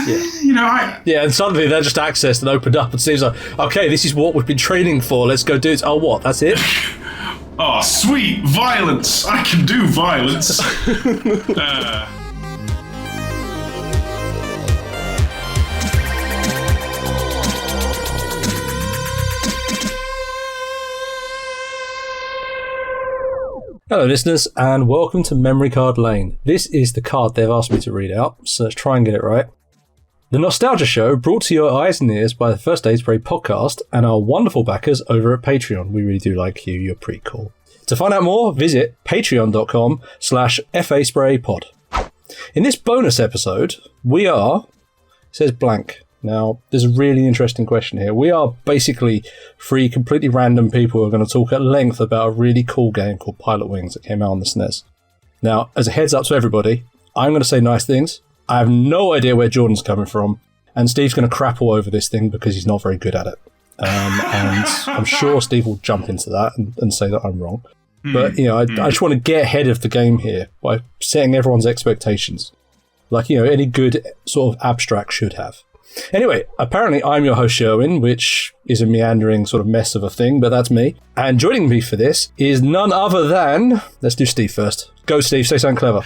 Yeah, and suddenly they're just accessed and opened up, and Steve's like, okay, this is what we've been training for, let's go do it. Oh, what, that's it? Oh, sweet, violence! I can do violence! Hello listeners, and welcome to Memory Card Lane. This is the card they've asked me to read out, so let's try and get it right. The Nostalgia Show, brought to your eyes and ears by the First Aid Spray podcast and our wonderful backers over at Patreon. We really do like you, you're pretty cool. To find out more, visit patreon.com/FASprayPod. In this bonus episode, we are, it says blank. Now, there's a really interesting question here. We are basically three completely random people who are going to talk at length about a really cool game called Pilotwings that came out on the SNES. Now, as a heads up to everybody, I'm going to say nice things. I have no idea where Jordan's coming from, and Steve's going to crap all over this thing because he's not very good at it. And I'm sure Steve will jump into that and say that I'm wrong. But, I just want to get ahead of the game here by setting everyone's expectations. Like, any good sort of abstract should have. Anyway, apparently I'm your host Sherwin, which is a meandering sort of mess of a thing, but that's me. And joining me for this is none other than... Let's do Steve first. Go, Steve, say something clever.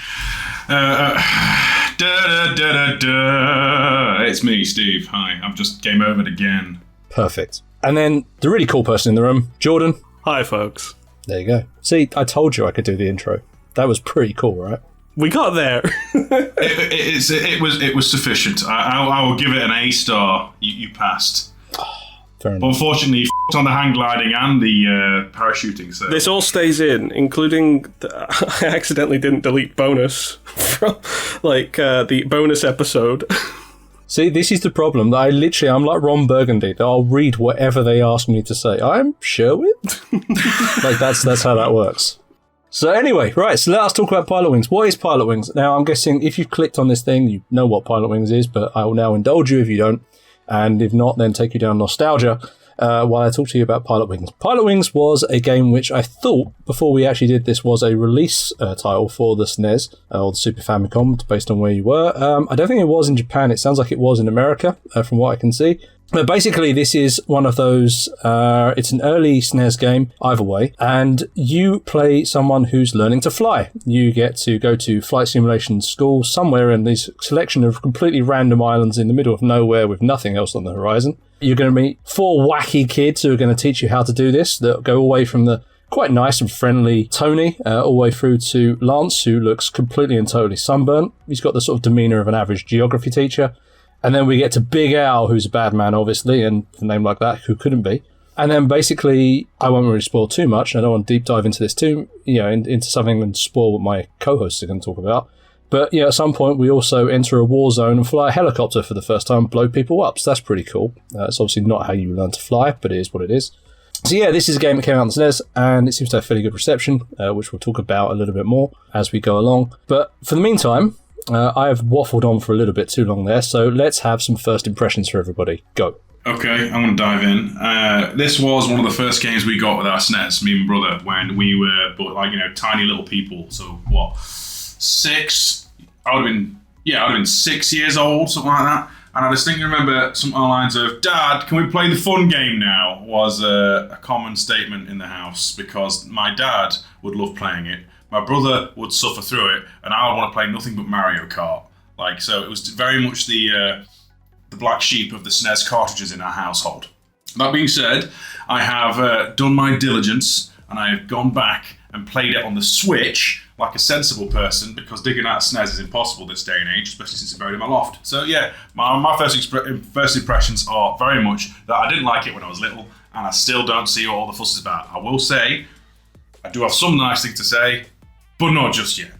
It's me, Steve. Hi, I've just game overed again. Perfect. And then the really cool person in the room, Jordan. Hi, folks. There you go. See, I told you I could do the intro. That was pretty cool, right? We got there. It was sufficient. I will give it an A star. You passed. Fair enough. But unfortunately, you f***ed on the hang gliding and the parachuting. So This all stays in, including I accidentally didn't delete bonus from the bonus episode. See, this is the problem. I'm like Ron Burgundy. That I'll read whatever they ask me to say. I'm Sherwin. That's how that works. So anyway, right, so let us talk about Pilotwings. What is Pilotwings? Now, I'm guessing if you've clicked on this thing, you know what Pilotwings is, but I will now indulge you if you don't. And if not, then take you down nostalgia while I talk to you about Pilotwings. Pilotwings was a game which I thought, before we actually did this, was a release title for the SNES, or the Super Famicom, based on where you were. I don't think it was in Japan. It sounds like it was in America, from what I can see. But basically, this is one of those, it's an early SNES game, either way, and you play someone who's learning to fly. You get to go to flight simulation school somewhere in this selection of completely random islands in the middle of nowhere with nothing else on the horizon. You're going to meet four wacky kids who are going to teach you how to do this, that go all the way from the quite nice and friendly Tony, all the way through to Lance, who looks completely and totally sunburnt. He's got the sort of demeanour of an average geography teacher. And then we get to Big Al, who's a bad man, obviously, and a name like that, who couldn't be. And then basically, I won't really spoil too much. I don't want to deep dive into this too, into something and spoil what my co-hosts are going to talk about. But, at some point, we also enter a war zone and fly a helicopter for the first time and blow people up. So that's pretty cool. It's obviously not how you learn to fly, but it is what it is. So yeah, this is a game that came out on the SNES, and it seems to have fairly good reception, which we'll talk about a little bit more as we go along. But for the meantime... I have waffled on for a little bit too long there, so let's have some first impressions for everybody. Go. Okay, I'm going to dive in. This was one of the first games we got with our SNES, me and my brother, when we were, tiny little people. So, 6? I would have been 6 years old, something like that. And I distinctly remember something along the lines of, Dad, can we play the fun game now? Was a common statement in the house, because my dad would love playing it. My brother would suffer through it, and I would want to play nothing but Mario Kart. So it was very much the black sheep of the SNES cartridges in our household. That being said, I have done my diligence, and I have gone back and played it on the Switch like a sensible person, because digging out SNES is impossible this day and age, especially since it's buried in my loft. So yeah, my first impressions are very much that I didn't like it when I was little, and I still don't see what all the fuss is about. I will say, I do have some nice things to say, but not just yet.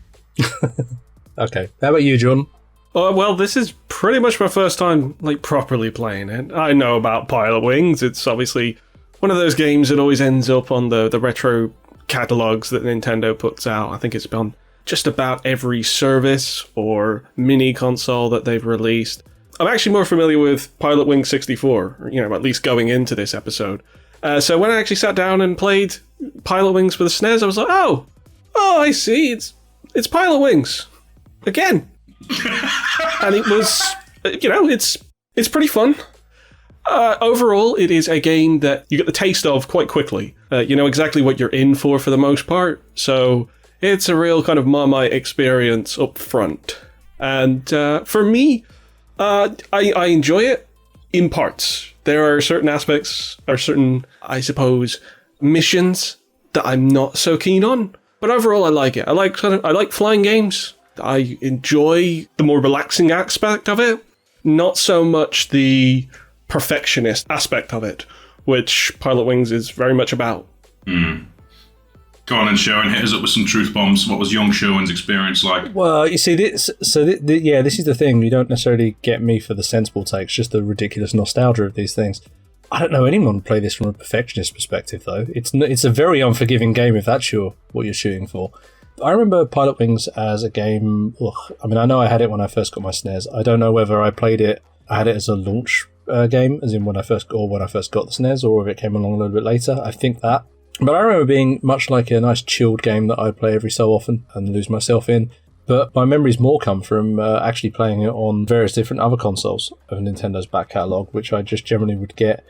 Okay. How about you, John? Well, this is pretty much my first time properly playing it. I know about Pilotwings. It's obviously one of those games that always ends up on the retro catalogs that Nintendo puts out. I think it's on just about every service or mini console that they've released. I'm actually more familiar with Pilotwings 64, at least going into this episode. So when I actually sat down and played Pilotwings for the SNES, I was like, oh, I see, it's Pilotwings again. And it was it's pretty fun. Overall, it is a game that you get the taste of quite quickly. You know exactly what you're in for the most part. So it's a real kind of Marmite experience up front. And for me, I enjoy it in parts. There are certain aspects, or certain, I suppose, missions that I'm not so keen on. But overall, I like it. I like flying games. I enjoy the more relaxing aspect of it. Not so much the perfectionist aspect of it, which Pilotwings is very much about. Go on and Sherwin, hit us up with some truth bombs. What was young Sherwin's experience like? Well, you see, this is the thing. You don't necessarily get me for the sensible takes, just the ridiculous nostalgia of these things. I don't know anyone would play this from a perfectionist perspective, though. It's a very unforgiving game if that's what you're shooting for. I remember Pilotwings as a game. I mean, I know I had it when I first got my SNES. I don't know whether I had it as a launch game, as in when I first got the SNES, or if it came along a little bit later. I think that. But I remember being much like a nice chilled game that I play every so often and lose myself in. But my memories more come from actually playing it on various different other consoles of Nintendo's back catalogue, which I just generally would get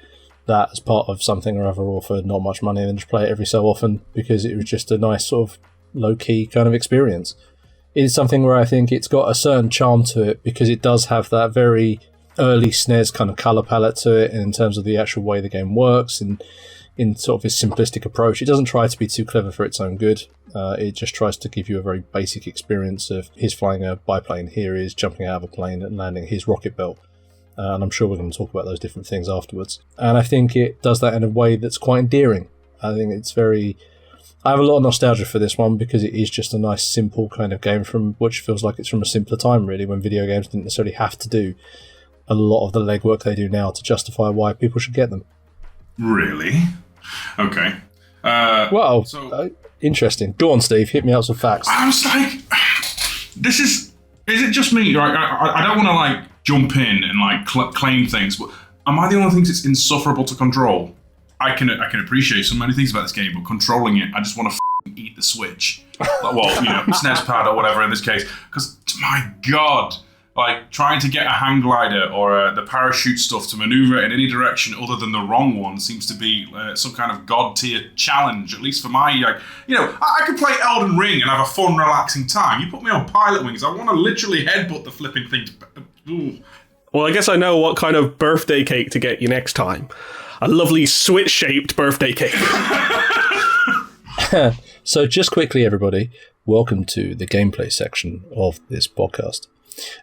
that as part of something or other, or for not much money, and then just play it every so often because it was just a nice sort of low-key kind of experience. It is something where I think it's got a certain charm to it because it does have that very early SNES kind of colour palette to it in terms of the actual way the game works and in sort of his simplistic approach. It doesn't try to be too clever for its own good. It just tries to give you a very basic experience of he's flying a biplane, here he is jumping out of a plane and landing his rocket belt. And I'm sure we're going to talk about those different things afterwards. And I think it does that in a way that's quite endearing. I think it's very... I have a lot of nostalgia for this one because it is just a nice, simple kind of game which feels like it's from a simpler time, really, when video games didn't necessarily have to do a lot of the legwork they do now to justify why people should get them. Really? Okay. Interesting. Go on, Steve. Hit me out with some facts. I was like, is it just me? Like, I don't want to like jump in and like claim things, but am I the only thing that's insufferable to control? I can appreciate so many things about this game, but controlling it, I just want to eat the Switch. SNES pad or whatever in this case. Because, my God, like trying to get a hang glider or the parachute stuff to maneuver in any direction other than the wrong one seems to be some kind of god tier challenge, at least for my, I could play Elden Ring and have a fun, relaxing time. You put me on Pilotwings, I want to literally headbutt the flipping thing. Ooh. Well, I guess I know what kind of birthday cake to get you next time. A lovely Switch-shaped birthday cake. So just quickly, everybody, welcome to the gameplay section of this podcast.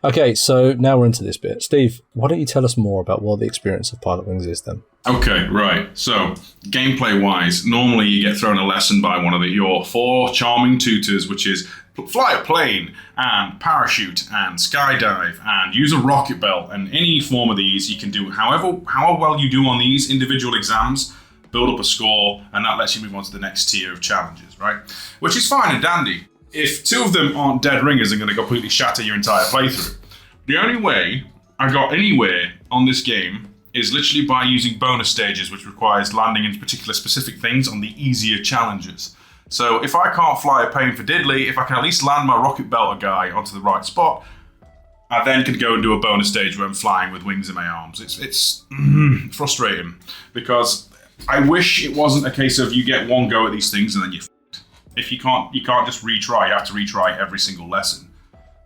Okay, so now we're into this bit. Steve, why don't you tell us more about what the experience of Pilotwings is then? Okay, right. So, gameplay-wise, normally you get thrown a lesson by one of your 4 charming tutors, which is fly a plane, and parachute, and skydive, and use a rocket belt, and any form of these you can do. However well you do on these individual exams, build up a score, and that lets you move on to the next tier of challenges, right? Which is fine and dandy. If 2 of them aren't dead ringers and going to completely shatter your entire playthrough. The only way I got anywhere on this game is literally by using bonus stages, which requires landing in particular specific things on the easier challenges. So if I can't fly a plane for diddly, if I can at least land my rocket belter guy onto the right spot, I then can go and do a bonus stage where I'm flying with wings in my arms. It's frustrating because I wish it wasn't a case of you get one go at these things and then you're if you can't just retry. You have to retry every single lesson.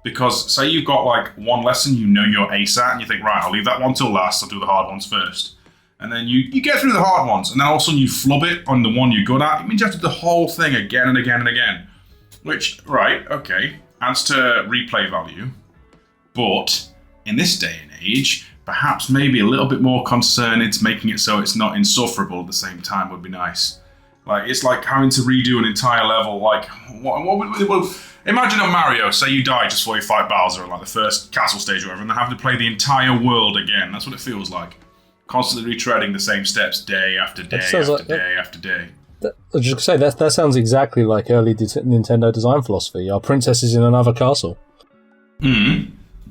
Because say you've got like one lesson you're ace at and you think, right, I'll leave that one till last, I'll do the hard ones first. And then you get through the hard ones and then all of a sudden you flub it on the one you're good at. It means you have to do the whole thing again and again and again. Which, right, okay, adds to replay value. But in this day and age, perhaps maybe a little bit more concern into making it so it's not insufferable at the same time would be nice. Like, it's like having to redo an entire level. Like, imagine a Mario, say you die just before you fight Bowser in like the first castle stage or whatever, and then having to play the entire world again. That's what it feels like. Constantly retreading the same steps day after day after day. I was just going to say, that sounds exactly like early Nintendo design philosophy. Our princess is in another castle.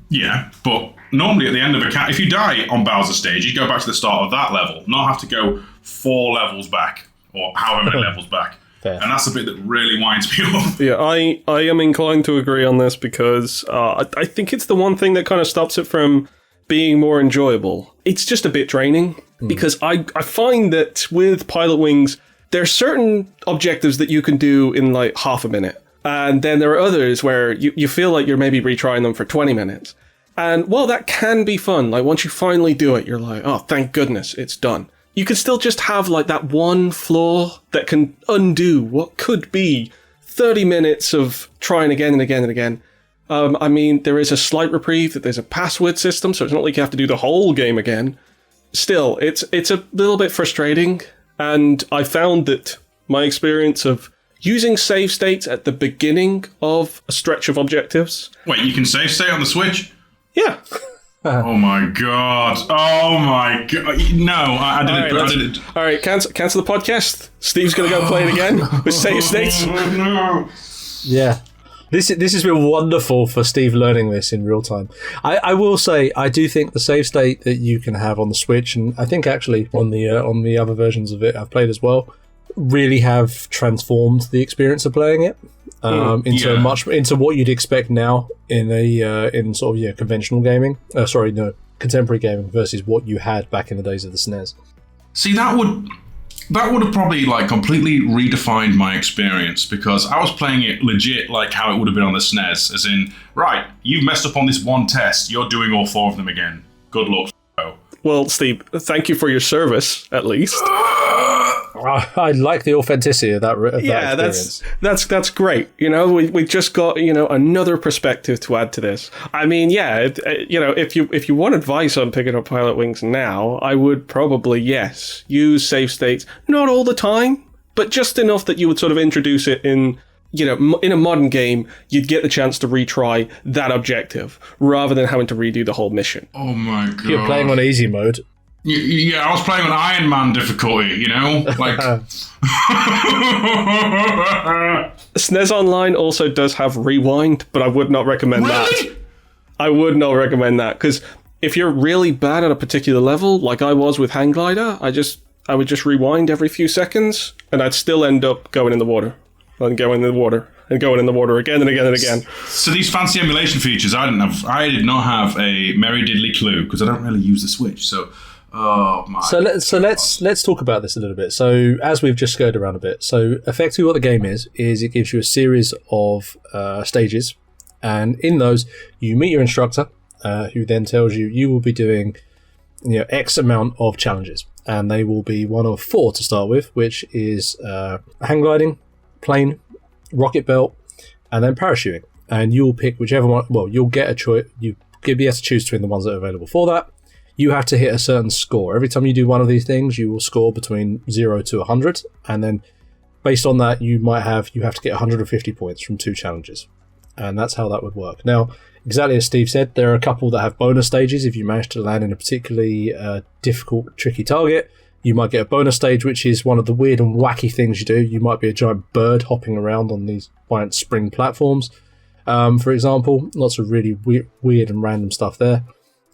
Yeah, but normally at the end of if you die on Bowser stage, you go back to the start of that level, not have to go 4 levels back. Or however many levels back. Fair. And that's the bit that really winds me up. Yeah, I am inclined to agree on this because I think it's the one thing that kind of stops it from being more enjoyable, it's just a bit draining because I find that with Pilotwings, there are certain objectives that you can do in like half a minute. And then there are others where you feel like you're maybe retrying them for 20 minutes. And while that can be fun, like once you finally do it, you're like, oh, thank goodness it's done. You can still just have like that one flaw that can undo what could be 30 minutes of trying again and again and again. I mean, there is a slight reprieve that there's a password system, so it's not like you have to do the whole game again. Still, it's a little bit frustrating, and I found that my experience of using save states at the beginning of a stretch of objectives... Wait, you can save state on the Switch? Yeah. Oh my god. Oh my god. No, I did it. All right, cancel the podcast. Steve's going to go play it again with save states. No. Yeah. This has been wonderful for Steve learning this in real time. I will say, I do think the save state that you can have on the Switch, and I think actually on the other versions of it I've played as well, really have transformed the experience of playing it into what you'd expect now in sort of conventional gaming. Contemporary gaming versus what you had back in the days of the SNES. See, that would have probably like completely redefined my experience, because I was playing it legit like how it would have been on the SNES, as in, right, you've messed up on this one test, you're doing all 4 of them again. Good luck. Well, Steve, thank you for your service, at least. I like the authenticity of that. That's great. You know, we just got another perspective to add to this. I mean, if you want advice on picking up Pilotwings now, I would probably use save states, not all the time, but just enough that you would sort of introduce it in. In a modern game, you'd get the chance to retry that objective rather than having to redo the whole mission. Oh my god! You're playing on easy mode. Yeah, I was playing on Iron Man difficulty, like... SNES Online also does have rewind, but I would not recommend that. I would not recommend that, because if you're really bad at a particular level, like I was with Hang Glider, I would just rewind every few seconds, and I'd still end up going in the water, and going in the water, and going in the water again and again and again. So these fancy emulation features, I did not have a merry diddly clue, because I don't really use the Switch, so... Oh my! So let's talk about this a little bit. So as we've just skirted around a bit, so effectively what the game is it gives you a series of stages, and in those you meet your instructor, who then tells you will be doing X amount of challenges, and they will be one of 4 to start with, which is hang gliding, plane, rocket belt, and then parachuting. And you'll pick whichever one. Well, you'll get a choice. You'll be able to choose between the ones that are available for that. You have to hit a certain score. Every time you do one of these things, you will score between 0 to 100. And then based on that, you have to get 150 points from 2 challenges. And that's how that would work. Now, exactly as Steve said, there are a couple that have bonus stages. If you manage to land in a particularly difficult, tricky target, you might get a bonus stage, which is one of the weird and wacky things you do. You might be a giant bird hopping around on these giant spring platforms, for example. Lots of really weird and random stuff there.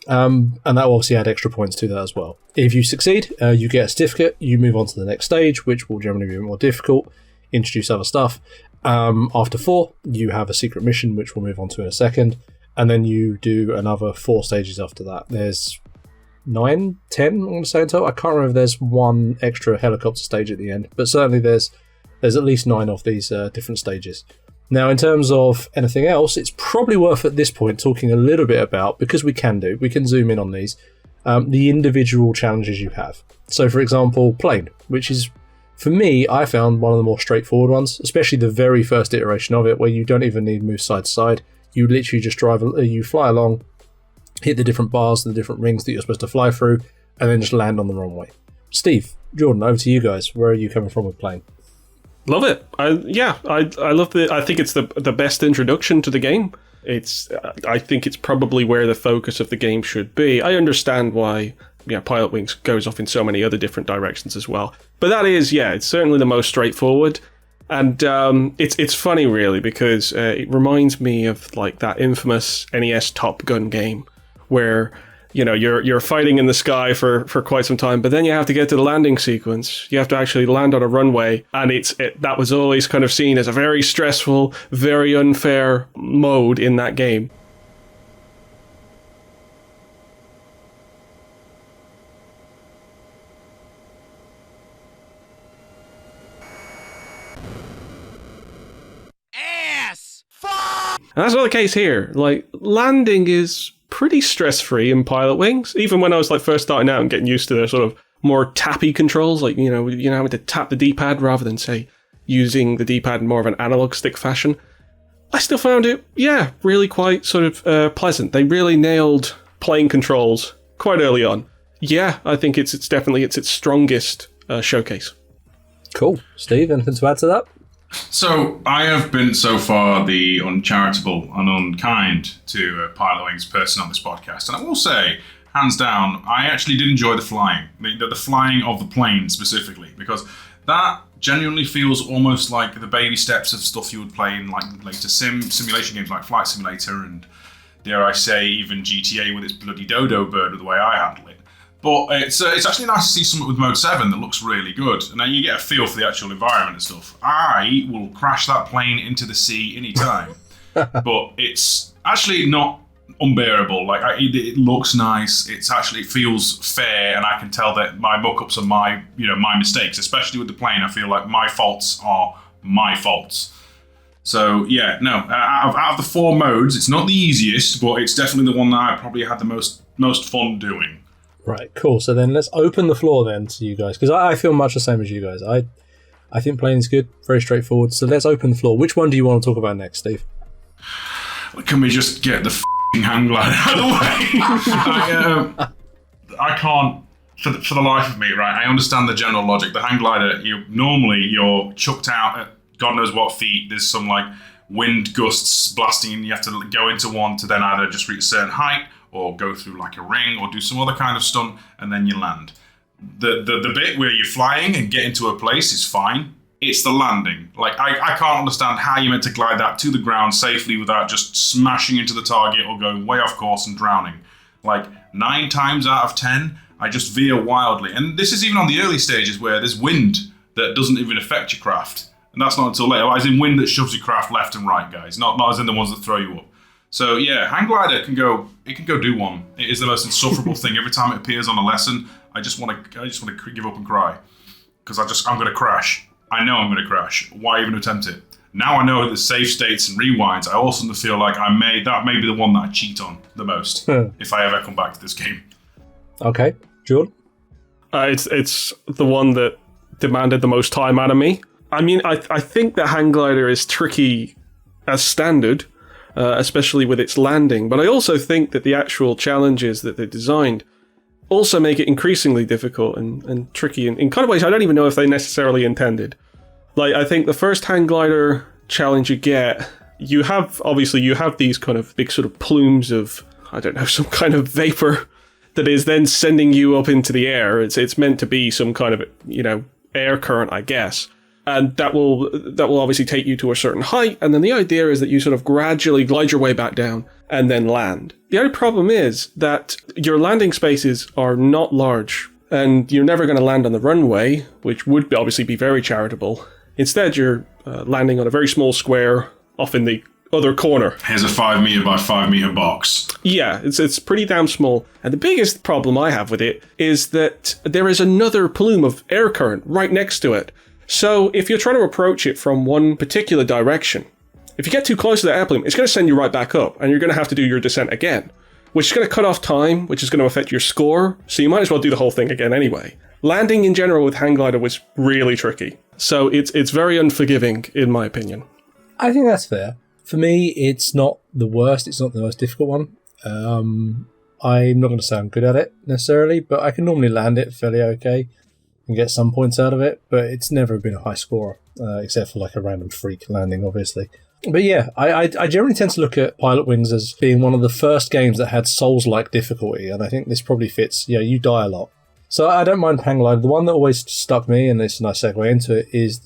And that will obviously add extra points to that as well. If you succeed, you get a certificate, you move on to the next stage, which will generally be more difficult, introduce other stuff. After 4, you have a secret mission, which we'll move on to in a second, and then you do another 4 stages after that. There's 9, 10, I'm going to say in total. I can't remember if there's one extra helicopter stage at the end, but certainly there's at least 9 of these different stages. Now, in terms of anything else, it's probably worth at this point talking a little bit about, because we can zoom in on these, the individual challenges you have. So, for example, plane, which is, for me, I found one of the more straightforward ones, especially the very first iteration of it, where you don't even need to move side to side. You literally just you fly along, hit the different bars, the different rings that you're supposed to fly through, and then just land on the runway. Steve, Jordan, over to you guys. Where are you coming from with plane? Love it. I love the. I think it's the best introduction to the game. I think it's probably where the focus of the game should be. I understand why Pilotwings goes off in so many other different directions as well. But that is, it's certainly the most straightforward. And it's funny really, because it reminds me of like that infamous NES Top Gun game where you're fighting in the sky for quite some time, but then you have to get to the landing sequence. You have to actually land on a runway, and that was always kind of seen as a very stressful, very unfair mode in that game. And that's not the case here. Like, landing is pretty stress-free in Pilotwings. Even when I was like first starting out and getting used to the sort of more tappy controls, like, having to tap the D-pad rather than, say, using the D-pad in more of an analog stick fashion, I still found it, really quite sort of pleasant. They really nailed playing controls quite early on. Yeah, I think it's definitely its strongest showcase. Cool. Steve, anything to add to that? So I have been so far the uncharitable and unkind to Pilotwings person on this podcast, and I will say, hands down, I actually did enjoy the flying, the flying of the plane specifically, because that genuinely feels almost like the baby steps of stuff you would play in like later simulation games like Flight Simulator and, dare I say, even GTA with its bloody dodo bird, the way I handle it. But it's actually nice to see something with Mode 7 that looks really good. And then you get a feel for the actual environment and stuff. I will crash that plane into the sea anytime. But it's actually not unbearable. Like, it looks nice. It feels fair. And I can tell that my muck-ups are my mistakes. Especially with the plane, I feel like my faults are my faults. So, out of the 4 modes, it's not the easiest, but it's definitely the one that I probably had the most fun doing. Right, cool. So then let's open the floor then to you guys, because I feel much the same as you guys. I think playing is good, very straightforward. So let's open the floor. Which one do you want to talk about next, Steve? Can we just get the hang glider out of the way? I can't, for the life of me, right? I understand the general logic. The hang glider, you're chucked out at God knows what feet. There's some like wind gusts blasting, and you have to go into one to then either just reach a certain height, or go through like a ring, or do some other kind of stunt, and then you land. The bit where you're flying and get into a place is fine. It's the landing. Like, I can't understand how you're meant to glide that to the ground safely without just smashing into the target or going way off course and drowning. Like, 9 times out of 10, I just veer wildly. And this is even on the early stages where there's wind that doesn't even affect your craft. And that's not until later. As in wind that shoves your craft left and right, guys. Not as in the ones that throw you up. So yeah, hang glider can go do one. It is the most insufferable thing. Every time it appears on a lesson, I just want to give up and cry, because I'm going to crash. I know I'm going to crash. Why even attempt it? Now I know the save states and rewinds. I also feel like that may be the one that I cheat on the most if I ever come back to this game. Okay, Jordan. It's the one that demanded the most time out of me. I mean, I think that hang glider is tricky as standard. Especially with its landing, but I also think that the actual challenges that they designed also make it increasingly difficult and tricky in kind of ways I don't even know if they necessarily intended. Like, I think the first hang glider challenge you have these kind of big sort of plumes of, I don't know, some kind of vapor that is then sending you up into the air. It's meant to be some kind of, air current, I guess. And that will obviously take you to a certain height, and then the idea is that you sort of gradually glide your way back down and then land. The only problem is that your landing spaces are not large, and you're never going to land on the runway, which would obviously be very charitable. Instead, you're landing on a very small square off in the other corner. Here's a 5 meter by 5 meter box. Yeah, it's pretty damn small. And the biggest problem I have with it is that there is another plume of air current right next to it. So if you're trying to approach it from one particular direction, if you get too close to the air plume, it's going to send you right back up, and you're going to have to do your descent again, which is going to cut off time, which is going to affect your score, so you might as well do the whole thing again anyway. Landing in general with hang glider was really tricky, so it's very unforgiving, in my opinion. I think that's fair. For me, it's not the worst, it's not the most difficult one. I'm not going to say I'm good at it, necessarily, but I can normally land it fairly okay. And get some points out of it, but it's never been a high scorer, except for like a random freak landing, obviously. But yeah, I generally tend to look at Pilotwings as being one of the first games that had Souls-like difficulty, and I think this probably fits. You die a lot. So I don't mind hang glider. The one that always stuck me, and it's a nice segue into it, is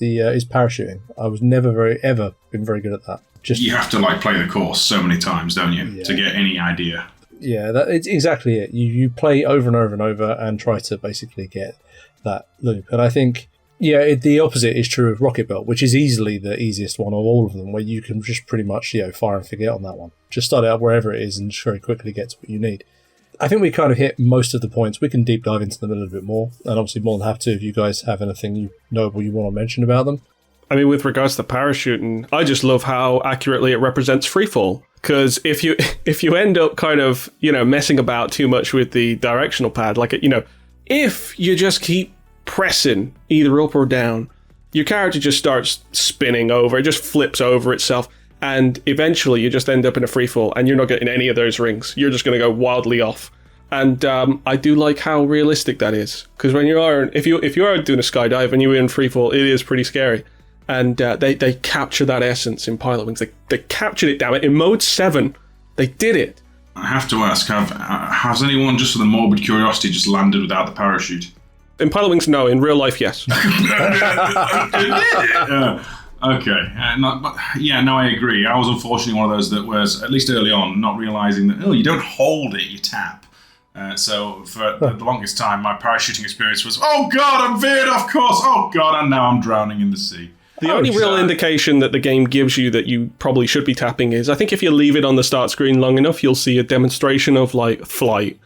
parachuting. I was never ever been very good at that. You have to like play the course so many times, don't you, to get any idea. Yeah, it's exactly it. You play over and over and over and try to basically get that loop. And I think, the opposite is true of Rocket Belt, which is easily the easiest one of all of them, where you can just pretty much, fire and forget on that one. Just start out wherever it is and just very quickly get to what you need. I think we kind of hit most of the points. We can deep dive into them a little bit more, and obviously more than happy to if you guys have anything notable you want to mention about them. I mean, with regards to parachuting, I just love how accurately it represents freefall. Because if you end up kind of, messing about too much with the directional pad, if you just keep pressing either up or down, your character just starts spinning over. It just flips over itself. And eventually you just end up in a freefall and you're not getting any of those rings. You're just going to go wildly off. And I do like how realistic that is. Because when if you are doing a skydive and you're in freefall, it is pretty scary. And they capture that essence in Pilotwings. They captured it, damn it. In Mode 7, they did it. I have to ask, has anyone, just for the morbid curiosity, just landed without the parachute? In Pilotwings, no. In real life, yes. Okay. I agree. I was unfortunately one of those that was, at least early on, not realising that, you don't hold it, you tap. So for the longest time, my parachuting experience was, oh God, I'm veered off course. Oh God, and now I'm drowning in the sea. The only real indication that the game gives you that you probably should be tapping is, I think if you leave it on the start screen long enough, you'll see a demonstration of flight,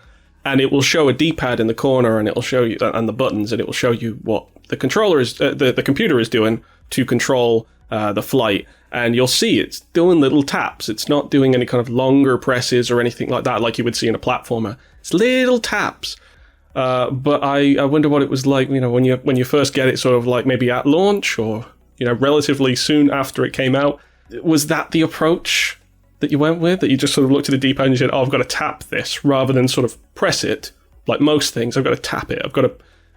and it will show a D-pad in the corner, and it will show you, and the buttons, and it will show you what the controller is, the computer is doing to control the flight. And you'll see it's doing little taps. It's not doing any kind of longer presses or anything like that, like you would see in a platformer. It's little taps. But I wonder what it was like, when you first get it, sort of like maybe at launch or relatively soon after it came out. Was that the approach that you went with? That you just sort of looked at the D-pad and you said, oh, I've got to tap this, rather than sort of press it, like most things, I've got to tap it. I've got to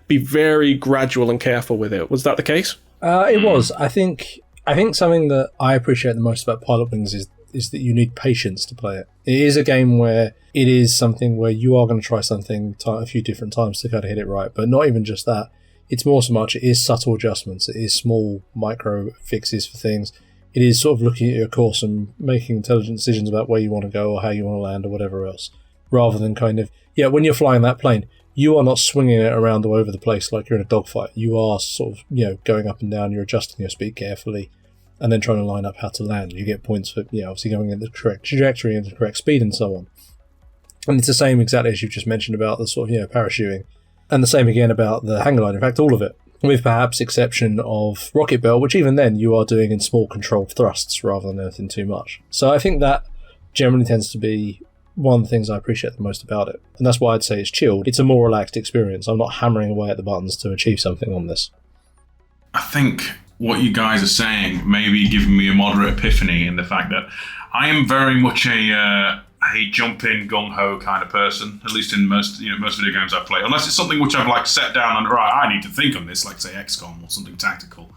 be very gradual and careful with it. Was that the case? It was. I think something that I appreciate the most about Pilotwings is that you need patience to play it. It is a game where it is something where you are going to try something a few different times to kind of hit it right, but not even just that. It's more so much, it is subtle adjustments, it is small micro fixes for things. It is sort of looking at your course and making intelligent decisions about where you want to go or how you want to land or whatever else, rather than kind of, when you're flying that plane, you are not swinging it around all over the place like you're in a dogfight. You are sort of, going up and down, you're adjusting your speed carefully, and then trying to line up how to land. You get points for, obviously going in the correct trajectory and the correct speed and so on. And it's the same exactly as you've just mentioned about the sort of, parachuting. And the same again about the hang glide. In fact, all of it. With perhaps exception of Rocket Bell, which even then you are doing in small controlled thrusts rather than anything too much. So I think that generally tends to be one of the things I appreciate the most about it. And that's why I'd say it's chilled. It's a more relaxed experience. I'm not hammering away at the buttons to achieve something on this. I think what you guys are saying may be giving me a moderate epiphany in the fact that I am very much a jump in gung-ho kind of person, at least in most video games I've played, unless it's something which I've set down and right, I need to think on this, like say XCOM or something tactical,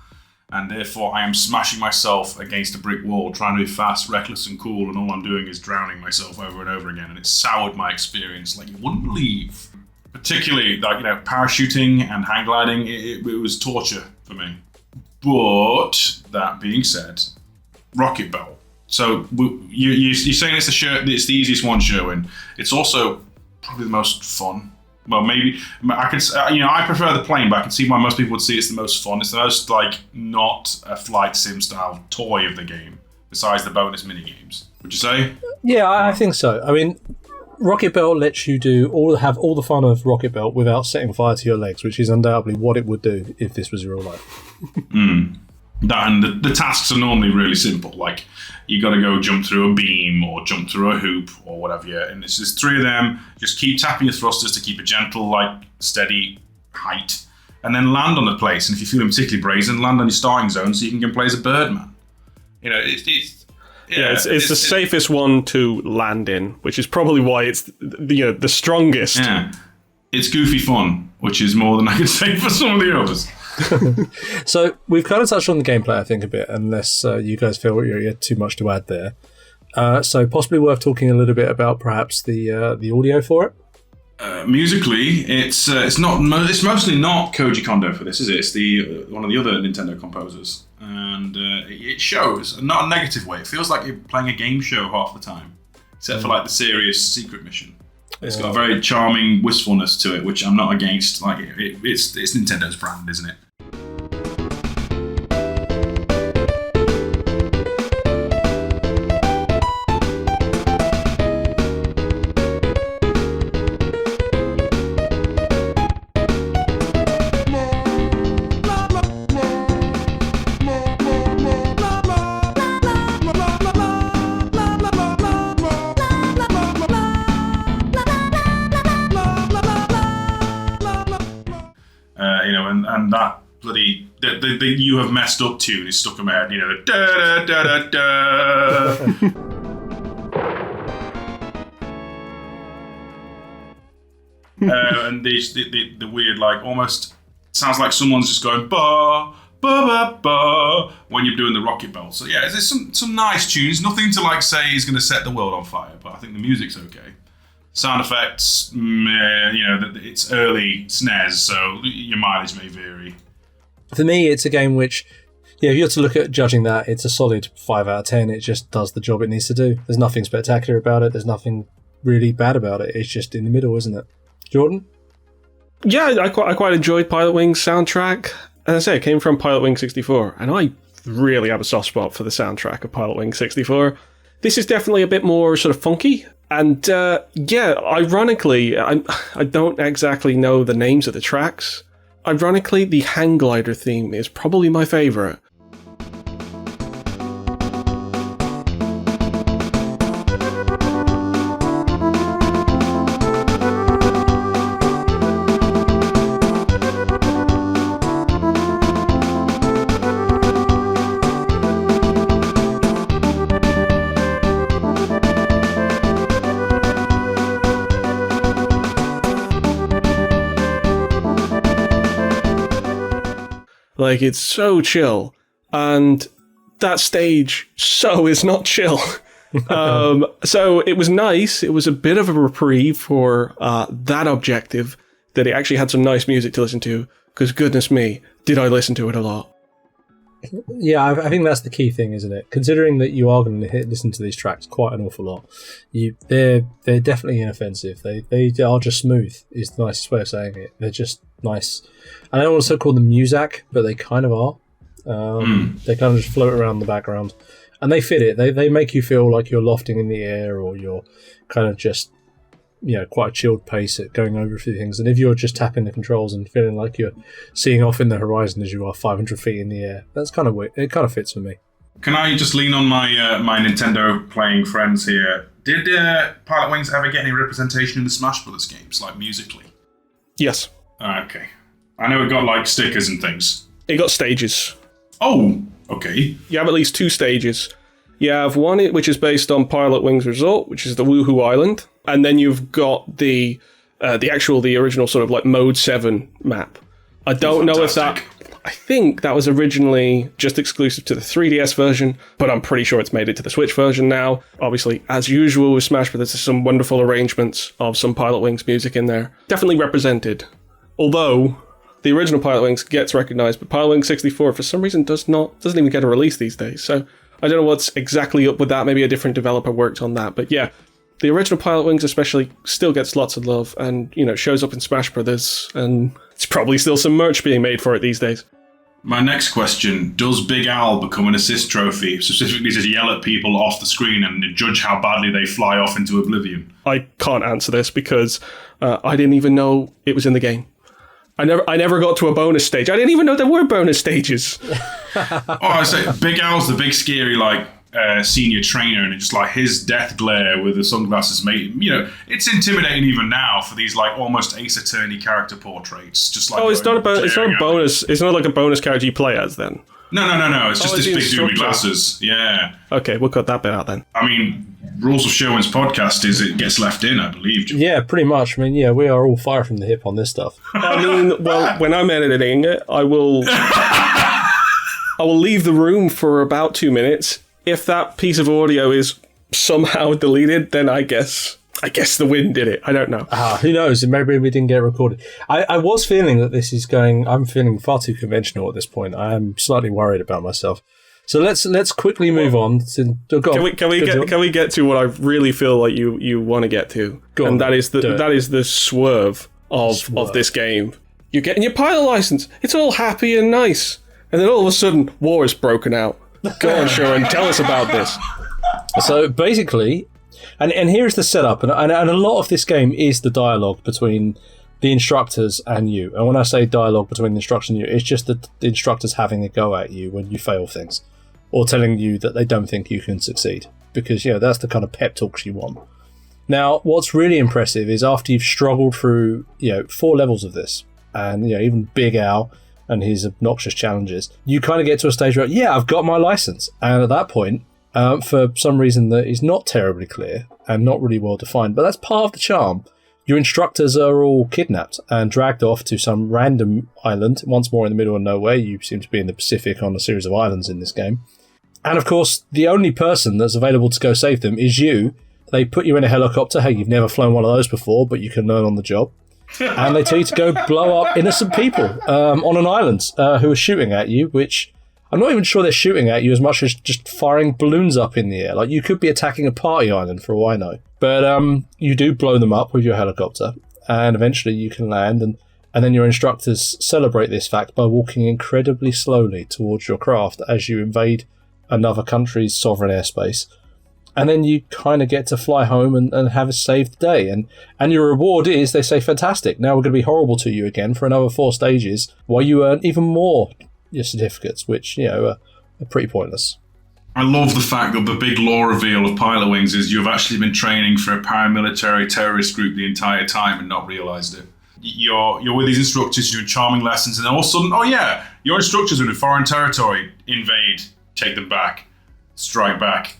and therefore I am smashing myself against a brick wall trying to be fast, reckless and cool, and all I'm doing is drowning myself over and over again, and it's soured my experience like you wouldn't believe. Particularly parachuting and hang gliding, it was torture for me. But that being said, Rocket Bell. So you're saying it's the easiest one showing. It's also probably the most fun. Well, maybe I could. I prefer the plane, but I can see why most people would see it's the most fun. It's the most not a flight sim style toy of the game, besides the bonus mini games. Would you say? Yeah, I think so. I mean, Rocket Belt lets you have all the fun of Rocket Belt without setting fire to your legs, which is undoubtedly what it would do if this was real life. That and the tasks are normally really simple. Like you got to go jump through a beam or jump through a hoop or whatever. Yeah, and it's just three of them. Just keep tapping your thrusters to keep a gentle, steady height, and then land on the place. And if you're feeling particularly brazen, land on your starting zone so you can play as a Birdman. It's the safest one to land in, which is probably why it's the strongest. Yeah, it's goofy fun, which is more than I could say for some of the others. So we've kind of touched on the gameplay, I think, a bit, unless you guys feel you had too much to add there. So possibly worth talking a little bit about perhaps the audio for it. Musically, it's mostly not Koji Kondo for this, is it? It's one of the other Nintendo composers, and it shows, not a negative way. It feels like you're playing a game show half the time, except for the serious secret mission. It's got a very charming wistfulness to it, which I'm not against. It's Nintendo's brand, isn't it? and that bloody the you have messed up tune is stuck in my head. The da da da da da. And the weird, like, almost sounds like someone's just going ba ba ba ba when you're doing the rocket belt. So yeah, there's some nice tunes. Nothing to like say is going to set the world on fire, but I think the music's okay. Sound effects, it's early SNES, so your mileage may vary. For me, it's a game which, if you're to look at judging that, it's a solid 5 out of 10. It just does the job it needs to do. There's nothing spectacular about it. There's nothing really bad about it. It's just in the middle, isn't it? Jordan? Yeah, I quite enjoyed Pilotwings soundtrack. As I say, it came from Pilotwings 64, and I really have a soft spot for the soundtrack of Pilotwings 64. This is definitely a bit more sort of funky. And ironically, I don't exactly know the names of the tracks. Ironically, the hang glider theme is probably my favourite. Like, it's so chill, and that stage so is not chill. So it was nice. It was a bit of a reprieve for that objective, that it actually had some nice music to listen to, because goodness me, did I listen to it a lot. Yeah, I think that's the key thing, isn't it? Considering that you are going to listen to these tracks quite an awful lot, they're definitely inoffensive. They are just smooth, is the nicest way of saying it. They're just nice. I don't also call them muzak, but they kind of are. They kind of just float around the background, and they fit it. They make you feel like you're lofting in the air, or you're kind of just, quite a chilled pace at going over a few things. And if you're just tapping the controls and feeling like you're seeing off in the horizon as you are 500 feet in the air, that's kind of weird. It kind of fits for me. Can I just lean on my my Nintendo playing friends here? Did Pilotwings ever get any representation in the Smash Brothers games, like musically? Yes. Okay. I know it got like stickers and things. It got stages. Oh, okay. You have at least 2 stages. You have one which is based on Pilotwings Resort, which is the Woohoo Island, and then you've got the original sort of like Mode 7 map. I don't know if that... I think that was originally just exclusive to the 3DS version, but I'm pretty sure it's made it to the Switch version now. Obviously, as usual with Smash Bros., there's some wonderful arrangements of some Pilotwings music in there. Definitely represented. Although the original Pilotwings gets recognised, but Pilotwings 64 for some reason doesn't even get a release these days. So I don't know what's exactly up with that. Maybe a different developer worked on that. But yeah, the original Pilotwings especially still gets lots of love, and shows up in Smash Brothers, and it's probably still some merch being made for it these days. My next question, does Big Al become an assist trophy, specifically to yell at people off the screen and judge how badly they fly off into oblivion? I can't answer this because I didn't even know it was in the game. I never got to a bonus stage. I didn't even know there were bonus stages. I say Big Al's the big scary senior trainer, and it's just like his death glare with the sunglasses made. It's intimidating even now for these like almost Ace Attorney character portraits. Just like it's not a bonus. It's not like a bonus character you play as then. No. It's just this big dude with glasses. Yeah. Okay, we'll cut that bit out then. I mean, rules of Sherwin's podcast is it gets left in, I believe. Yeah, pretty much. I mean, yeah, we are all fire from the hip on this stuff. I mean, well, when I'm editing it, I will leave the room for about 2 minutes. If that piece of audio is somehow deleted, then I guess the wind did it. I don't know. Who knows? Maybe we didn't get it recorded. I was feeling that this is going... I'm feeling far too conventional at this point. I am slightly worried about myself. So let's quickly move on. Can we get to what I really feel like you want to get to? And that is the swerve of this game. You're getting your pilot license. It's all happy and nice. And then all of a sudden, war is broken out. Go on, Sharon, tell us about this. So basically, and here's the setup, and a lot of this game is the dialogue between the instructors and you. And when I say dialogue between the instructors and you, it's just the instructors having a go at you when you fail things, or telling you that they don't think you can succeed, because that's the kind of pep talks you want. Now, what's really impressive is after you've struggled through 4 levels of this, and even Big Al and his obnoxious challenges, you kind of get to a stage where, yeah, I've got my license. And at that point, for some reason that is not terribly clear and not really well defined, but that's part of the charm, your instructors are all kidnapped and dragged off to some random island, once more in the middle of nowhere. You seem to be in the Pacific on a series of islands in this game. And of course, the only person that's available to go save them is you. They put you in a helicopter. Hey, you've never flown one of those before, but you can learn on the job. And they tell you to go blow up innocent people on an island who are shooting at you, which I'm not even sure they're shooting at you as much as just firing balloons up in the air. Like, you could be attacking a party island for all I know. But you do blow them up with your helicopter, and eventually you can land, and then your instructors celebrate this fact by walking incredibly slowly towards your craft as you invade another country's sovereign airspace. And then you kind of get to fly home and have a saved day. And your reward is, they say, fantastic, now we're going to be horrible to you again for another 4 stages, while you earn even more your certificates, which, are pretty pointless. I love the fact that the big lore reveal of Pilotwings is you've actually been training for a paramilitary terrorist group the entire time and not realised it. You're with these instructors, you're doing charming lessons, and then all of a sudden, oh yeah, your instructors are in foreign territory, invade, take them back, strike back.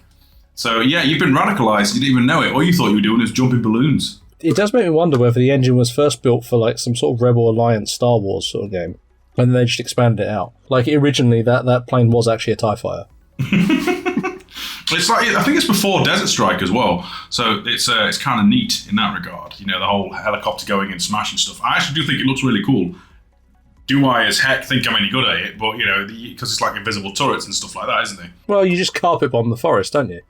So yeah, you've been radicalised, you didn't even know it. All you thought you were doing is jumping balloons. It does make me wonder whether the engine was first built for like some sort of Rebel Alliance Star Wars sort of game, and then they just expanded it out. Like, originally that plane was actually a TIE fighter. It's like, I think it's before Desert Strike as well, so it's kind of neat in that regard. The whole helicopter going and smashing stuff. I actually do think it looks really cool. Do I, as heck, think I'm any good at it? But because it's like invisible turrets and stuff like that, isn't it? Well, you just carpet bomb the forest, don't you?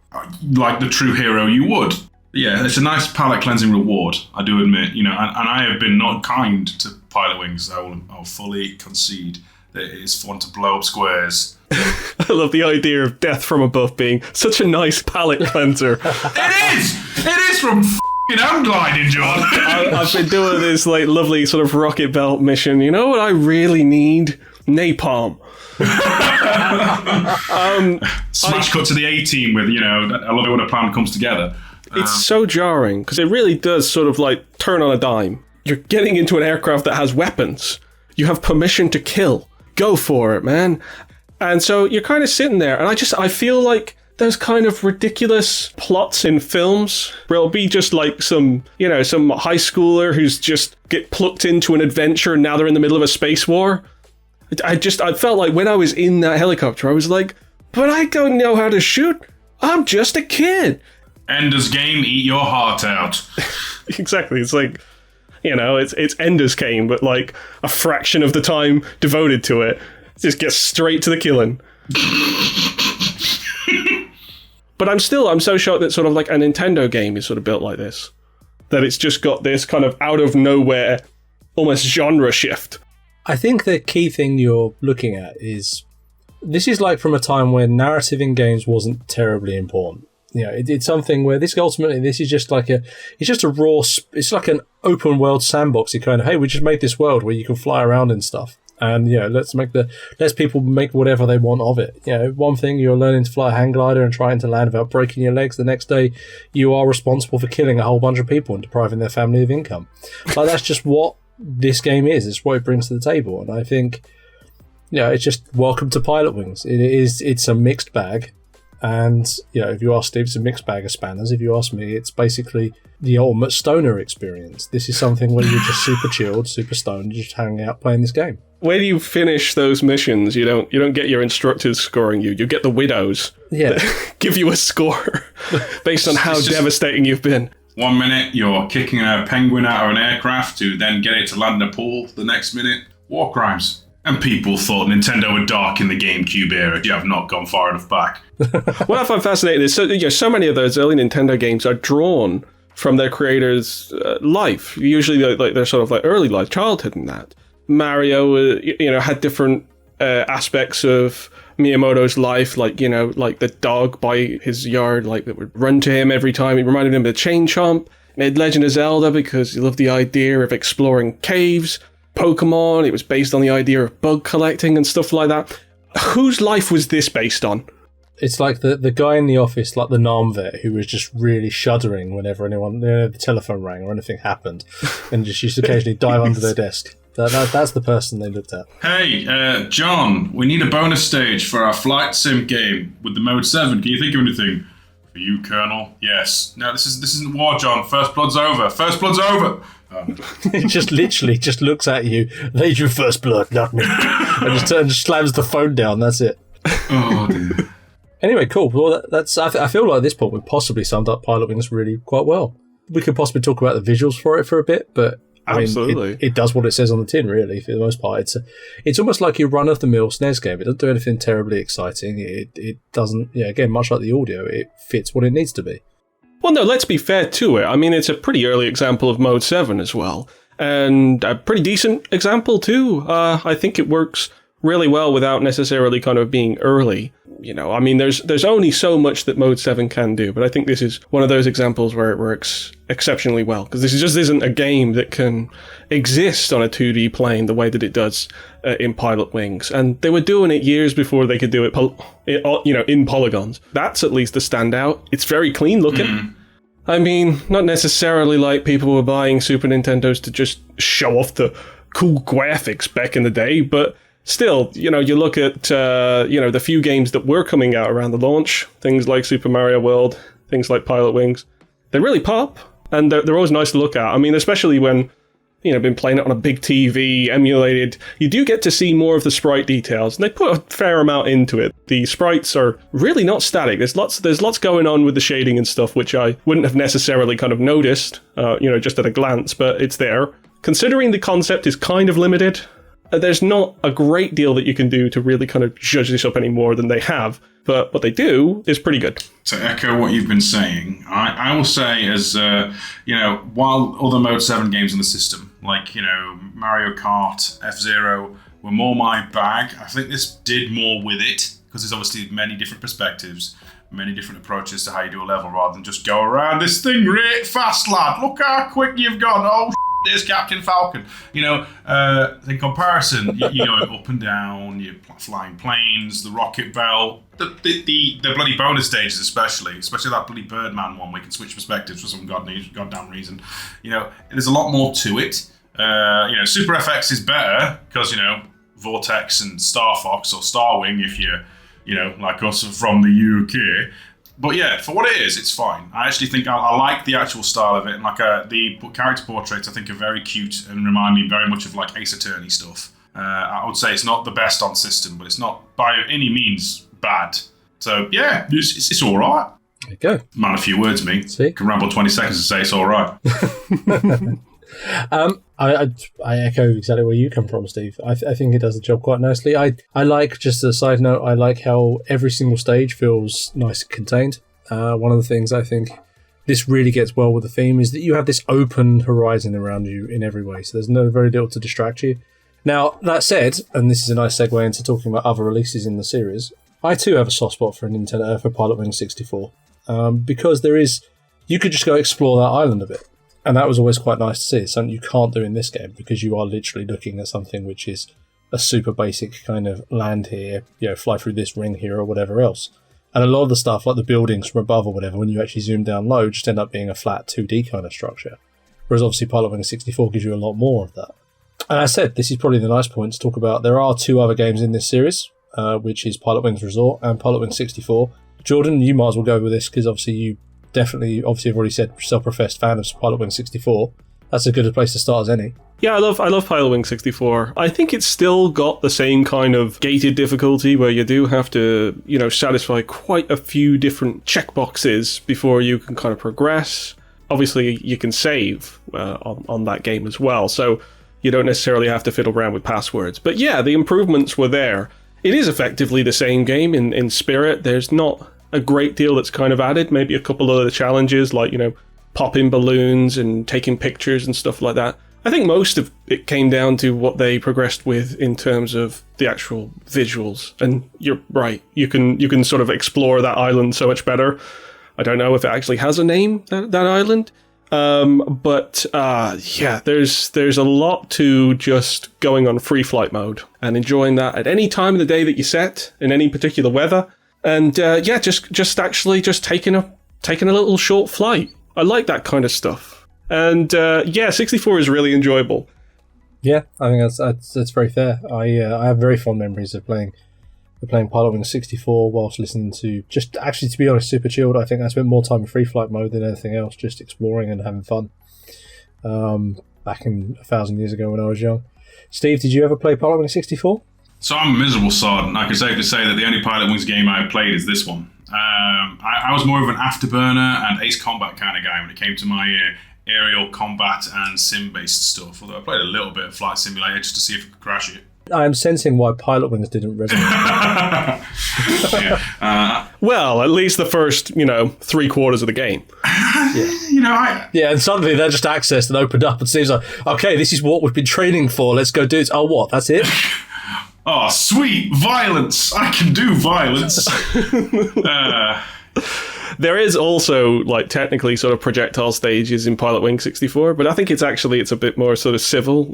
Like the true hero, you would. Yeah, it's a nice palate cleansing reward, I do admit. And I have been not kind to Pilotwings. I'll fully concede that it is fun to blow up squares. I love the idea of death from above being such a nice palate cleanser. It is from f***ing hand gliding, John. I've been doing this like lovely sort of rocket belt mission. You know what I really need? Napalm. Smash cut to the A-team with, I love it when a plan comes together. It's so jarring because it really does sort of like turn on a dime. You're getting into an aircraft that has weapons. You have permission to kill. Go for it, man. And so you're kind of sitting there, and I feel like there's kind of ridiculous plots in films where it'll be just like some high schooler who's just get plucked into an adventure and now they're in the middle of a space war. I felt like when I was in that helicopter, I was like, but I don't know how to shoot. I'm just a kid. Ender's Game, eat your heart out. Exactly. It's like, it's Ender's Game, but like a fraction of the time devoted to it. Just get straight to the killing. But I'm so shocked that sort of like a Nintendo game is sort of built like this. That it's just got this kind of out of nowhere, almost genre shift. I think the key thing you're looking at is, this is like from a time where narrative in games wasn't terribly important. It's something where this is just like it's like an open world sandboxy kind of, hey, we just made this world where you can fly around and stuff. And, let's people make whatever they want of it. One thing, you're learning to fly a hang glider and trying to land without breaking your legs. The next day, you are responsible for killing a whole bunch of people and depriving their family of income. Like, that's just what this game is. It's what it brings to the table. And I think, it's just welcome to Pilotwings. It's a mixed bag. And, if you ask Steve, it's a mixed bag of spanners. If you ask me, it's basically the ultimate stoner experience. This is something where you're just super chilled, super stoned, just hanging out playing this game. When you finish those missions, you don't get your instructors scoring you. You get the widows. Yeah. Give you a score based on how devastating you've been. 1 minute, you're kicking a penguin out of an aircraft to then get it to land in a pool. The next minute, war crimes. And people thought Nintendo were dark in the GameCube era. You have not gone far enough back. What I find fascinating is so many of those early Nintendo games are drawn from their creators' life. Usually, like their sort of like early life, childhood, and that. Mario, had different aspects of Miyamoto's life, like the dog by his yard, like that would run to him every time. It reminded him of the Chain Chomp. Made Legend of Zelda because he loved the idea of exploring caves. Pokemon, it was based on the idea of bug collecting and stuff like that. Whose life was this based on? It's like the guy in the office, like the Nam vet, who was just really shuddering whenever the telephone rang or anything happened, and just used to occasionally dive under their desk. That's the person they looked at. Hey, John, we need a bonus stage for our flight sim game with the Mode 7. Can you think of anything? For you, Colonel? Yes. No, this isn't war, John. First blood's over. First blood's over. It just literally just looks at you. There's your first blood, not me. And just slams the phone down. That's it. Oh, dear. Anyway, cool. Well, I feel like at this point we've possibly summed up Pilotwings really quite well. We could possibly talk about the visuals for it for a bit, but absolutely, it does what it says on the tin, really, for the most part. It's almost like your run-of-the-mill SNES game. It doesn't do anything terribly exciting. It doesn't, again, much like the audio, it fits what it needs to be. Well, no, let's be fair to it. I mean, it's a pretty early example of Mode 7 as well, and a pretty decent example too. I think it works really well without necessarily kind of being early. I mean, there's only so much that Mode 7 can do, but I think this is one of those examples where it works exceptionally well, because this just isn't a game that can exist on a 2D plane the way that it does in Pilotwings, and they were doing it years before they could do it, in polygons. That's at least a standout. It's very clean looking. I mean, not necessarily like people were buying Super Nintendos to just show off the cool graphics back in the day, but still, you look at, the few games that were coming out around the launch, things like Super Mario World, things like Pilotwings, they really pop, and they're always nice to look at. I mean, especially when, been playing it on a big TV, emulated, you do get to see more of the sprite details, and they put a fair amount into it. The sprites are really not static. There's lots going on with the shading and stuff, which I wouldn't have necessarily kind of noticed, just at a glance, but it's there. Considering the concept is kind of limited, there's not a great deal that you can do to really kind of judge this up any more than they have, but what they do is pretty good. To echo what you've been saying, I will say as, while other Mode 7 games in the system, like, Mario Kart, F-Zero, were more my bag, I think this did more with it, because there's obviously many different perspectives, many different approaches to how you do a level, rather than just go around this thing really fast, lad. Look how quick you've gone. Oh, there's Captain Falcon. In comparison, you're going up and down, you're flying planes, the rocket belt, the bloody bonus stages especially that bloody Birdman one where you can switch perspectives for some goddamn reason. There's a lot more to it. Super FX is better because, Vortex and Star Fox or Starwing if you're, like us from the UK. But yeah, for what it is, it's fine. I actually think I like the actual style of it, and the character portraits I think are very cute and remind me very much of like Ace Attorney stuff. I would say it's not the best on system, but it's not by any means bad. So yeah, it's all right. There you go. Man, a few words, me. See? Can ramble 20 seconds and say it's all right. I echo exactly where you come from, Steve. I think it does the job quite nicely. I like, just as a side note, I like how every single stage feels nice and contained. One of the things I think this really gets well with the theme is that you have this open horizon around you in every way, so there's very little to distract you. Now, that said, and this is a nice segue into talking about other releases in the series, I too have a soft spot for Pilotwings 64, because you could just go explore that island a bit. And that was always quite nice to see. It's something you can't do in this game because you are literally looking at something which is a super basic kind of land here, fly through this ring here or whatever else. And a lot of the stuff, like the buildings from above or whatever, when you actually zoom down low, just end up being a flat 2D kind of structure. Whereas obviously Pilotwings 64 gives you a lot more of that. And as I said, this is probably the nice point to talk about. There are two other games in this series, which is Pilotwings Resort and Pilotwings 64. Jordan, you might as well go with this because obviously you obviously I've already said, self-professed fan of Pilotwings 64. That's as good a place to start as any. Yeah, I love Pilotwings 64. I think it's still got the same kind of gated difficulty where you do have to, satisfy quite a few different checkboxes before you can kind of progress. Obviously, you can save on that game as well, so you don't necessarily have to fiddle around with passwords. But yeah, the improvements were there. It is effectively the same game in spirit. There's not a great deal that's kind of added, maybe a couple of the challenges like, popping balloons and taking pictures and stuff like that. I think most of it came down to what they progressed with in terms of the actual visuals. And you're right, you can sort of explore that island so much better. I don't know if it actually has a name, that island. But there's a lot to just going on free flight mode and enjoying that at any time of the day that you set, in any particular weather. And just taking a little short flight. I like that kind of stuff. And 64 is really enjoyable. Yeah, I think that's very fair. I have very fond memories of playing Pilotwings 64 whilst listening to, just actually, to be honest, super chilled. I think I spent more time in free flight mode than anything else, just exploring and having fun. Back in 1,000 years ago when I was young. Steve, did you ever play Pilotwings 64? So I'm a miserable sod, and I can safely say that the only Pilotwings game I played is this one. I was more of an Afterburner and Ace Combat kind of guy when it came to my aerial combat and sim-based stuff, although I played a little bit of Flight Simulator just to see if I could crash it. I am sensing why Pilotwings didn't resonate. Well, at least the first, 3/4 of the game. Yeah, and suddenly they're just accessed and opened up and seems like, okay, this is what we've been training for, let's go do it. Oh, what, that's it? Oh, sweet, violence! I can do violence! There is also, technically sort of projectile stages in Pilotwings 64, but I think it's a bit more sort of civil,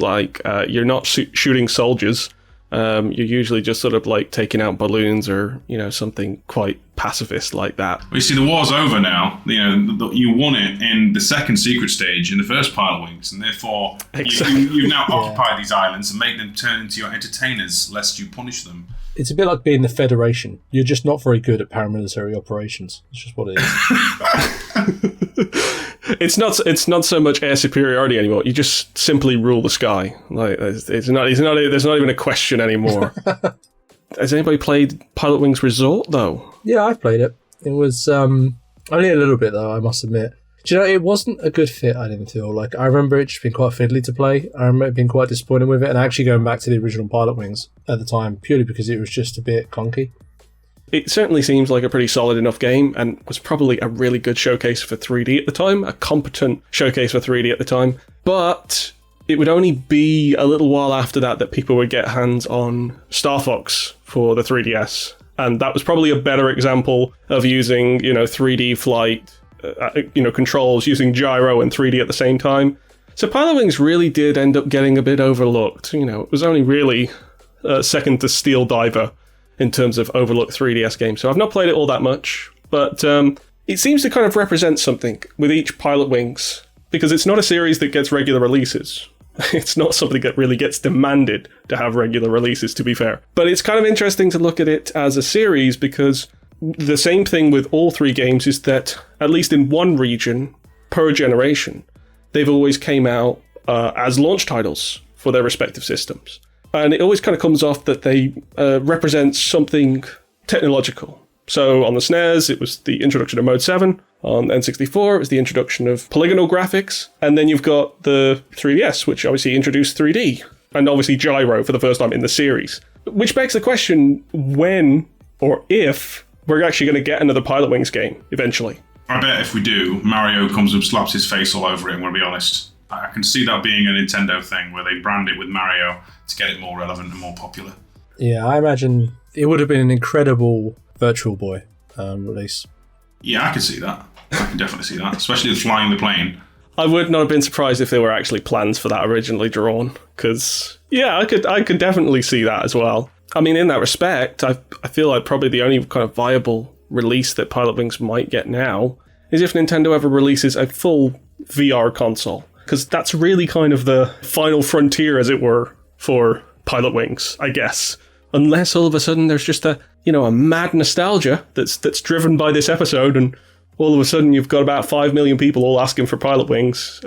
you're not shooting soldiers. You're usually just sort of taking out balloons or, something quite pacifist like that. Well, you see, the war's over now. You won it in the second secret stage in the first Pilotwings, and therefore you've now occupied these islands and made them turn into your entertainers, lest you punish them. It's a bit like being the Federation. You're just not very good at paramilitary operations. It's just what it is. It's not so much air superiority anymore. You just simply rule the sky. There's not even a question anymore. Has anybody played Pilotwings Resort though? Yeah, I've played it. It was only a little bit though, I must admit. Do you know, it wasn't a good fit, I didn't feel. I remember it just being quite fiddly to play. I remember being quite disappointed with it, and actually going back to the original Pilotwings at the time, purely because it was just a bit clunky. It certainly seems like a pretty solid enough game, and was probably a really good showcase for 3D at the time, a competent showcase for 3D at the time. But it would only be a little while after that people would get hands on Star Fox for the 3DS. And that was probably a better example of using, 3D flight, controls using gyro and 3D at the same time. So Pilotwings really did end up getting a bit overlooked. It was only really second to Steel Diver in terms of overlooked 3DS games. So I've not played it all that much, but it seems to kind of represent something with each Pilotwings, because it's not a series that gets regular releases. It's not something that really gets demanded to have regular releases, to be fair. But it's kind of interesting to look at it as a series, because the same thing with all three games is that, at least in one region per generation, they've always came out as launch titles for their respective systems. And it always kind of comes off that they represent something technological. So on the SNES, it was the introduction of Mode 7. On N64, it was the introduction of polygonal graphics. And then you've got the 3DS, which obviously introduced 3D. And obviously gyro for the first time in the series. Which begs the question, when or if we're actually going to get another Pilotwings game eventually. I bet if we do, Mario comes and slaps his face all over it, I'm going to be honest. I can see that being a Nintendo thing where they brand it with Mario to get it more relevant and more popular. Yeah, I imagine it would have been an incredible Virtual Boy release. Yeah, I can see that. I can definitely see that, especially with flying the plane. I would not have been surprised if there were actually plans for that originally drawn, because, yeah, I could definitely see that as well. I mean, in that respect, I feel like probably the only kind of viable release that Pilotwings might get now is if Nintendo ever releases a full VR console, because that's really kind of the final frontier, as it were, for Pilotwings, I guess. Unless all of a sudden there's just a mad nostalgia that's driven by this episode, and all of a sudden you've got about 5 million people all asking for Pilotwings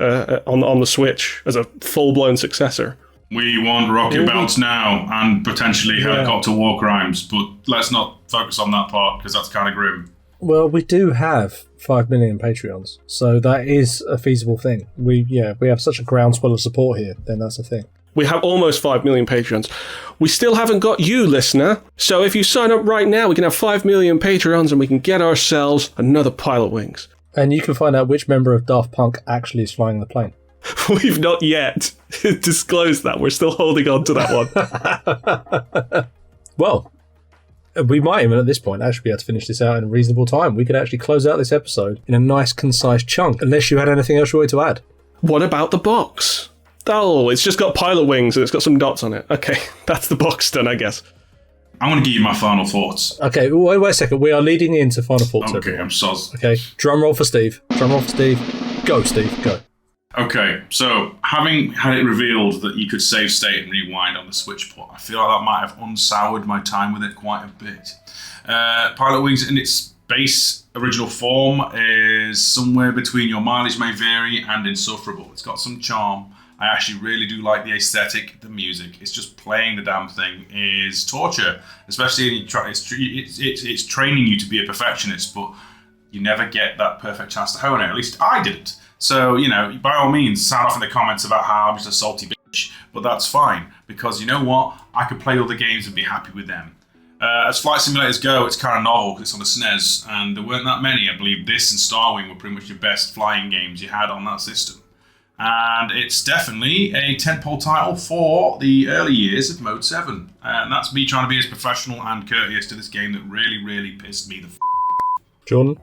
on the Switch as a full-blown successor. We want rocket belts now, and potentially helicopter war crimes, but let's not focus on that part, because that's kind of grim. Well, we do have 5 million Patreons, so that is a feasible thing. We have such a groundswell of support here, then that's a thing. We have almost 5 million Patreons. We still haven't got you, listener. So if you sign up right now, we can have 5 million Patreons and we can get ourselves another Pilotwings. And you can find out which member of Daft Punk actually is flying the plane. We've not yet disclosed that. We're still holding on to that one. Well, we might even at this point actually be able to finish this out in a reasonable time. We could actually close out this episode in a nice, concise chunk, unless you had anything else you wanted to add. What about the box? Oh, it's just got Pilotwings and it's got some dots on it. Okay, that's the box done, I guess. I'm going to give you my final thoughts. Okay, wait a second. We are leading into final thoughts. Okay, everyone. I'm soz. Okay, drum roll for Steve. Go, Steve, go. Okay, so having had it revealed that you could save state and rewind on the Switch port, I feel like that might have unsoured my time with it quite a bit. Pilotwings in its base original form is somewhere between Your Mileage May Vary and Insufferable. It's got some charm. I actually really do like the aesthetic, the music. It's just playing the damn thing is torture, especially it's training you to be a perfectionist, but you never get that perfect chance to hone it. At least I didn't. So, by all means, sound off in the comments about how I'm just a salty bitch, but that's fine, because you know what? I could play other games and be happy with them. As flight simulators go, it's kind of novel because it's on the SNES, and there weren't that many. I believe this and Starwing were pretty much your best flying games you had on that system. And it's definitely a tentpole title for the early years of Mode 7. And that's me trying to be as professional and courteous to this game that really, really pissed me the Jordan?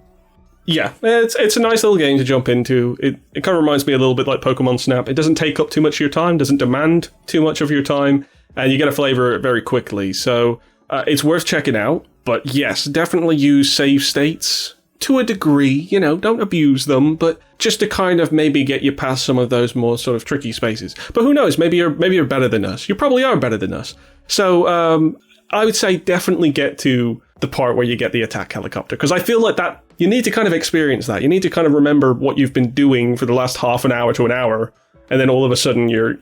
Yeah, it's a nice little game to jump into. It kind of reminds me a little bit like Pokemon Snap. It doesn't take up too much of your time, doesn't demand too much of your time, and you get a flavour very quickly. So it's worth checking out. But yes, definitely use save states to a degree. Don't abuse them, but just to kind of maybe get you past some of those more sort of tricky spaces. But who knows? Maybe you're better than us. You probably are better than us. So I would say definitely get to the part where you get the attack helicopter, because I feel like that you need to kind of experience that. You need to kind of remember what you've been doing for the last half an hour to an hour, and then all of a sudden you're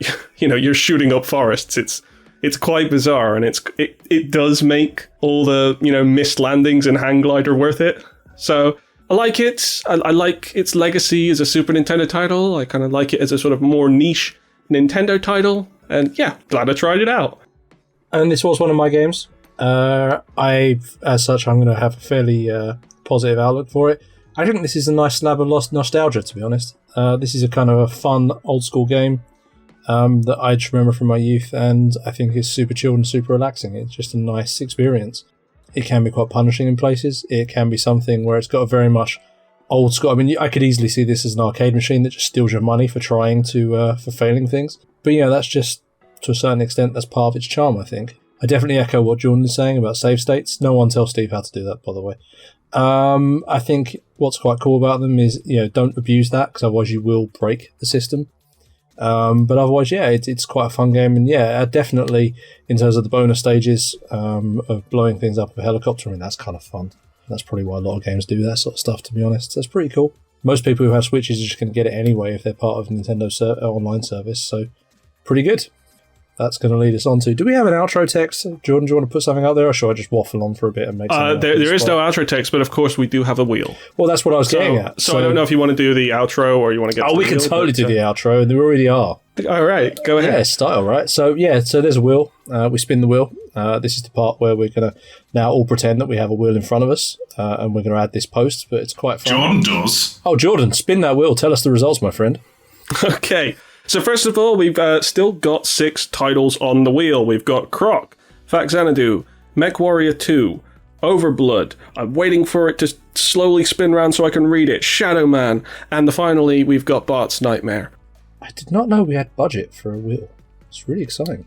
shooting up forests. It's quite bizarre, and it does make all the missed landings and hang glider worth it. So I like it. I like its legacy as a Super Nintendo title. I kind of like it as a sort of more niche Nintendo title, and yeah, glad I tried it out. And this was one of my games. As such, I'm going to have a fairly positive outlook for it. I think this is a nice slab of lost nostalgia, to be honest. This is a kind of a fun, old-school game that I just remember from my youth, and I think it's super chilled and super relaxing. It's just a nice experience. It can be quite punishing in places. It can be something where it's got a very much old school... I mean, I could easily see this as an arcade machine that just steals your money for trying to... for failing things. But, that's just, to a certain extent, that's part of its charm, I think. I definitely echo what Jordan is saying about save states. No one tells Steve how to do that, by the way. I think what's quite cool about them is, don't abuse that, because otherwise you will break the system. But otherwise, yeah, it's quite a fun game. And yeah, definitely in terms of the bonus stages of blowing things up with a helicopter, I mean, that's kind of fun. That's probably why a lot of games do that sort of stuff, to be honest. That's pretty cool. Most people who have Switches are just going to get it anyway if they're part of Nintendo's online service. So pretty good. That's going to lead us on to... Do we have an outro text? Jordan, do you want to put something out there, or should I just waffle on for a bit and make something there is no outro text, but of course we do have a wheel. Well, that's what I was getting at. So I don't know if you want to do the outro or you want to get to the we can wheel, totally do the outro, and we already are. All right, go ahead. Yeah, style, right? So there's a wheel. We spin the wheel. This is the part where we're going to now all pretend that we have a wheel in front of us, and we're going to add this post, but it's quite fun. Jordan does. Oh, Jordan, spin that wheel. Tell us the results, my friend. Okay. So first of all, we've still got 6 titles on the wheel. We've got Croc, Faxanadu, MechWarrior 2, Overblood. I'm waiting for it to slowly spin around so I can read it. Shadow Man, and finally we've got Bart's Nightmare. I did not know we had budget for a wheel. It's really exciting.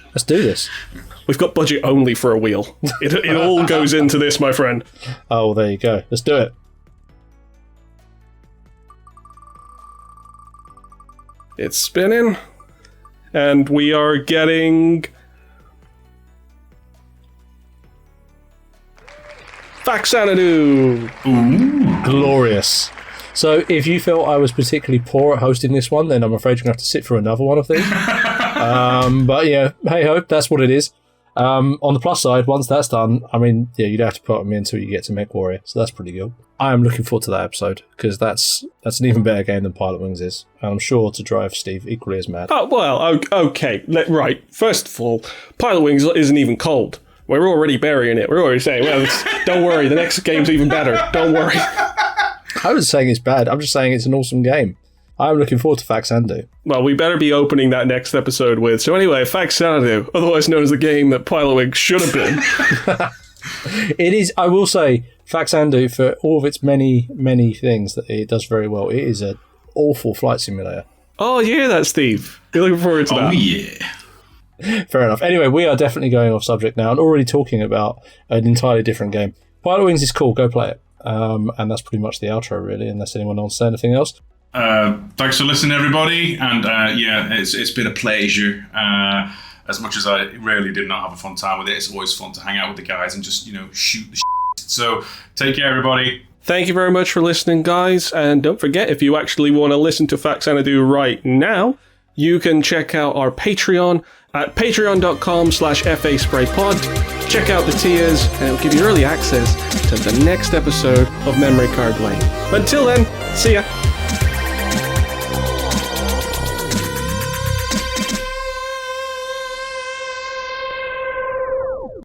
Let's do this. We've got budget only for a wheel. It all goes into this, my friend. Oh, well, there you go. Let's do it. It's spinning, and we are getting Faxanadu. Ooh, glorious. So if you felt I was particularly poor at hosting this one, then I'm afraid you're going to have to sit through another one of these. But yeah, hey ho, that's what it is. On the plus side, once that's done, I mean, yeah, you'd have to put them in until you get to MechWarrior, so that's pretty good. I am looking forward to that episode, because that's an even better game than Pilotwings is, and I'm sure to drive Steve equally as mad. Oh, well, okay, right. First of all, Pilotwings isn't even cold. We're already burying it. We're already saying, well, don't worry, the next game's even better. Don't worry. I wasn't saying it's bad, I'm just saying it's an awesome game. I'm looking forward to Faxanadu. Well, we better be opening that next episode with. So anyway, Faxanadu, otherwise known as the game that Pilotwings should have been. It is, I will say, Faxanadu, for all of its many, many things that it does very well, it is an awful flight simulator. Oh, you hear that, Steve? You're looking forward to that. Oh, yeah. Fair enough. Anyway, we are definitely going off subject now and already talking about an entirely different game. Pilotwings is cool, go play it. And that's pretty much the outro, really, unless anyone wants to say anything else. Thanks for listening, everybody. And yeah, it's been a pleasure. As much as I really did not have a fun time with it, it's always fun to hang out with the guys and just, shoot the shit. So take care, everybody. Thank you very much for listening, guys. And don't forget, if you actually want to listen to Facts Xanadu right now, you can check out our Patreon at patreon.com/FASprayPod. Check out the tiers, and it'll give you early access to the next episode of Memory Card Lane. Until then, see ya.